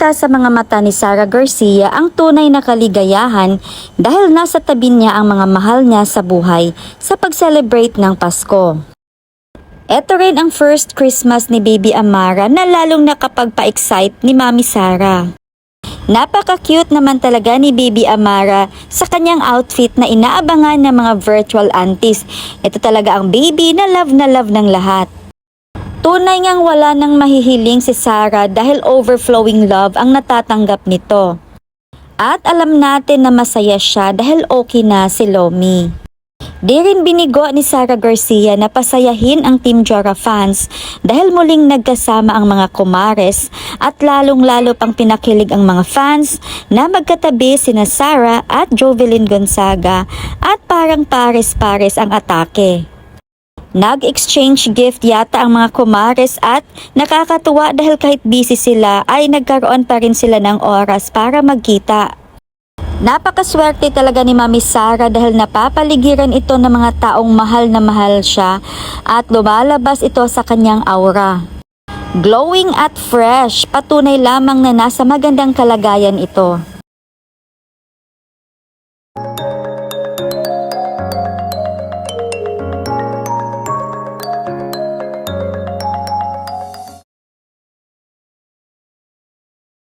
Nakita sa mga mata ni Sara Garcia ang tunay na kaligayahan dahil nasa tabi niya ang mga mahal niya sa buhay sa pag-celebrate ng Pasko. Ito rin ang first Christmas ni Baby Amara na lalong nakapagpa-excite ni Mami Sara. Napaka-cute naman talaga ni Baby Amara sa kanyang outfit na inaabangan ng mga virtual aunties. Ito talaga ang baby na love ng lahat. Tunay ngang wala nang mahihiling si Sara dahil overflowing love ang natatanggap nito. At alam natin na masaya siya dahil okay na si Lomi. Di rin binigo ni Sara Garcia na pasayahin ang Team Jora fans dahil muling nagkasama ang mga kumares at lalong-lalo pang pinakilig ang mga fans na magkatabi sina Sara at Jovelyn Gonzaga at parang pares-pares ang atake. Nag-exchange gift yata ang mga kumares at nakakatuwa dahil kahit busy sila ay nagkaroon pa rin sila ng oras para magkita. Napakaswerte talaga ni Mami Sara dahil napapaligiran ito ng mga taong mahal na mahal siya at lumalabas ito sa kanyang aura. Glowing at fresh, patunay lamang na nasa magandang kalagayan ito.